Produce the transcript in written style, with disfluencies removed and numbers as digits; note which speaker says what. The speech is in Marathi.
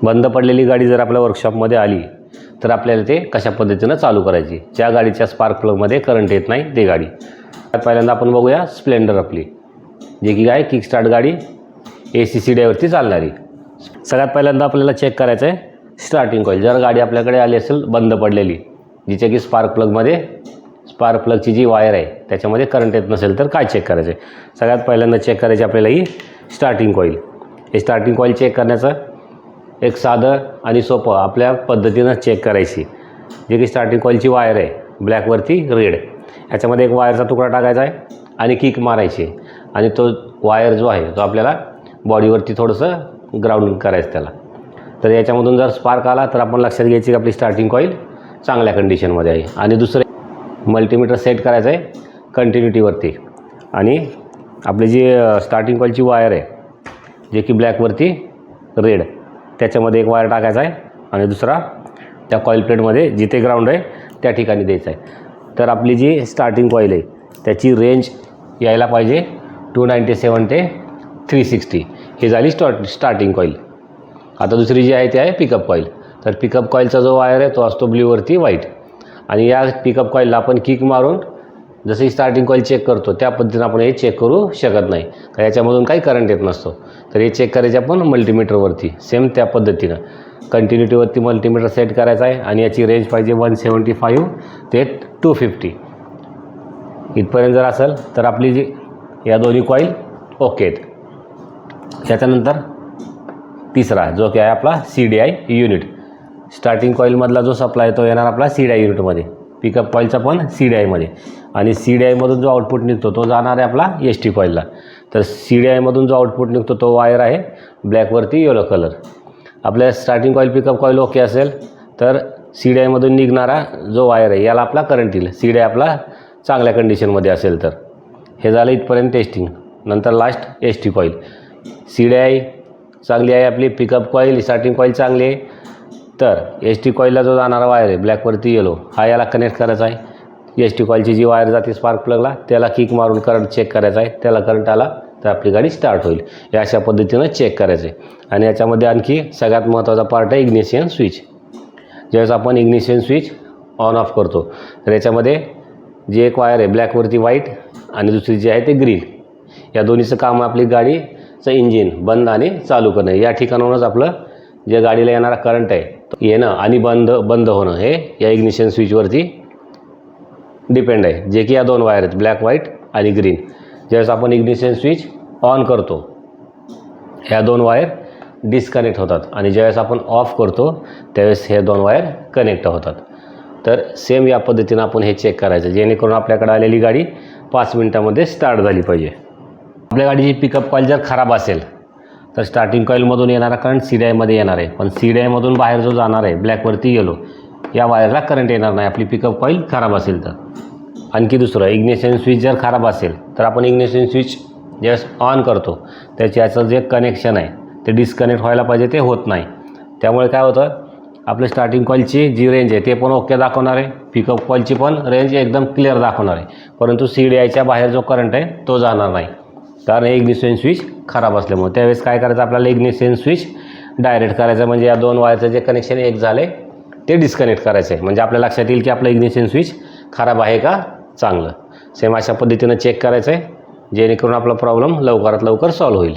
Speaker 1: बंद पडलेली गाडी जर आपल्या वर्कशॉपमध्ये आली तर आपल्याला ते कशा पद्धतीनं चालू करायची, ज्या गाडीच्या स्पार्क प्लगमध्ये करंट येत नाही ती गाडी. पहिल्यांदा आपण बघूया स्प्लेंडर आपली, जे की काय किक स्टार्ट गाडी ACCDIवरती चालणारी. सगळ्यात पहिल्यांदा आपल्याला चेक करायचं आहे स्टार्टिंग कॉईल. जर गाडी आपल्याकडे आली असेल बंद पडलेली, जिच्या की स्पार्क प्लगची जी वायर आहे त्याच्यामध्ये करंट येत नसेल तर काय चेक करायचं आहे. सगळ्यात पहिल्यांदा चेक करायची आपल्याला ही स्टार्टिंग कॉईल. हे स्टार्टिंग कॉईल चेक करण्याचं एक साधं आणि सोपं आपल्या पद्धतीनं चेक करायची, जे की स्टार्टिंग कॉईलची वायर आहे ब्लॅकवरती रेड, ह्याच्यामध्ये एक वायरचा तुकडा टाकायचा आहे आणि किक मारायची आणि तो वायर जो आहे तो आपल्याला बॉडीवरती थोडंसं ग्राउंड करायचं त्याला. तर याच्यामधून जर स्पार्क आला तर आपण लक्षात घ्यायची की आपली स्टार्टिंग कॉईल चांगल्या कंडिशनमध्ये आहे. आणि दुसरे मल्टीमीटर सेट करायचं आहे कंटिन्युटीवरती आणि आपली जी स्टार्टिंग कॉईलची वायर आहे जे की ब्लॅकवरती रेड, त्याच्यामध्ये एक वायर टाकायचा आहे आणि दुसरा त्या कॉईल प्लेटमध्ये जिथे ग्राउंड आहे त्या ठिकाणी द्यायचा आहे. तर आपली जी स्टार्टिंग कॉईल आहे त्याची रेंज यायला पाहिजे 297 ते 360. ही झाली स्टार्टिंग कॉईल. आता दुसरी जी आहे ती आहे पिकअप कॉईल. तर पिकअप कॉईलचा जो वायर आहे तो असतो ब्ल्यूवरती व्हाईट आणि या पिकअप कॉईलला आपण किक मारून जसं स्टार्टिंग कॉईल चेक करतो त्या पद्धतीनं आपण हे चेक करू शकत नाही, तर याच्यामधून काही करंट येत नसतो. तर हे चेक करायचे आपण मल्टीमीटरवरती सेम त्या पद्धतीनं कंटिन्युटीवरती मल्टीमीटर सेट करायचा आहे आणि याची रेंज पाहिजे 175 ते 250 इथपर्यंत. जर असेल तर आपली जी या दोन्ही कॉईल ओके आहेत. त्याच्यानंतर तिसरा जो की आहे आपला CDI युनिट. स्टार्टिंग कॉईलमधला जो सप्लाय तो येणार आपला CDI युनिटमध्ये, पिकअप कॉईलचा पण CDIमध्ये आणि CDIमधून जो आउटपुट निघतो तो जाणार आहे आपला ST कॉईलला. तर CDIमधून जो आउटपुट निघतो तो वायर आहे ब्लॅकवरती येलो कलर. आपल्या starting coil pickup coil okay असेल तर CDIमधून निघणारा जो वायर आहे याला आपला करंट येईल, CDI आपला चांगल्या कंडिशनमध्ये असेल तर. हे झालं इथपर्यंत टेस्टिंग. नंतर लास्ट ST कॉईल. CDI चांगली आहे आपली, पिकअप कॉईल स्टार्टिंग कॉईल चांगली आहे. तर ST कॉईलला जो जाणारा वायर आहे ब्लॅकवरती येलो हा याला कनेक्ट करायचा आहे. ST कॉईलची जी वायर जाते स्पार्क प्लगला त्याला किक मारून करंट चेक करायचा आहे. त्याला करंट आला तर आपली गाडी स्टार्ट होईल. या अशा पद्धतीनं चेक करायचं आहे. आणि याच्यामध्ये आणखी सगळ्यात महत्त्वाचा पार्ट आहे इग्निशन स्विच. ज्यावेळेस आपण इग्निशन स्विच ऑन ऑफ करतो तर याच्यामध्ये जी एक वायर आहे ब्लॅकवरती व्हाईट आणि दुसरी जी आहे ते ग्रीन, या दोन्हीचं काम आपली गाडीचं इंजिन बंद आणि चालू करणं. या ठिकाणाहूनच आपलं जे गाडीला येणारा करंट आहे येणं आणि बंद होणं हे या इग्निशन स्विचवरती डिपेंड आहे, जे की या दोन वायर आहेत ब्लॅक व्हाईट आणि ग्रीन. ज्यावेळेस आपण इग्निशन स्विच ऑन करतो ह्या दोन वायर डिस्कनेक्ट होतात आणि ज्यावेळेस आपण ऑफ करतो त्यावेळेस हे दोन वायर कनेक्ट होतात. तर सेम या पद्धतीनं आपण हे चेक करायचं, जेणेकरून आपल्याकडे आलेली गाडी 5 मिनटामध्ये स्टार्ट झाली पाहिजे. आपल्या गाडीची पिकअप कॉईल जर खराब असेल तर स्टार्टिंग कॉईलमधून येणारा करंट CDIमध्ये येणार आहे, पण CDIमधून बाहेर जो जाणार आहे ब्लॅकवरती येलो या वायरला करंट येणार नाही आपली पिकअप कॉईल खराब असेल तर. आणखी दुसरं, इग्निशन स्विच जर खराब असेल तर आपण इग्निशन स्विच ज्यावेळेस ऑन करतो त्याचं जे कनेक्शन आहे ते डिस्कनेक्ट व्हायला पाहिजे, ते होत नाही. त्यामुळे काय होतं, आपल्या स्टार्टिंग कॉईलची जी रेंज आहे ते पण ओके दाखवणार आहे, पिकअप कॉईलची पण रेंज एकदम क्लिअर दाखवणार आहे, परंतु CDIच्या बाहेर जो करंट आहे तो जाणार नाही, कारण हे इग्निशन स्विच खराब असल्यामुळे. त्यावेळेस काय करायचं, आपल्याला इग्निशन स्विच डायरेक्ट करायचं, म्हणजे या दोन वायरचं जे कनेक्शन एक झालं आहे ते डिस्कनेक्ट करायचं आहे. म्हणजे आपल्या लक्षात येईल की आपलं इग्निशन स्विच खराब आहे का चांगलं. सेम अशा पद्धतीनं चेक करायचं आहे, जेणेकरून आपला प्रॉब्लेम लवकरात लवकर सॉल्व्ह होईल.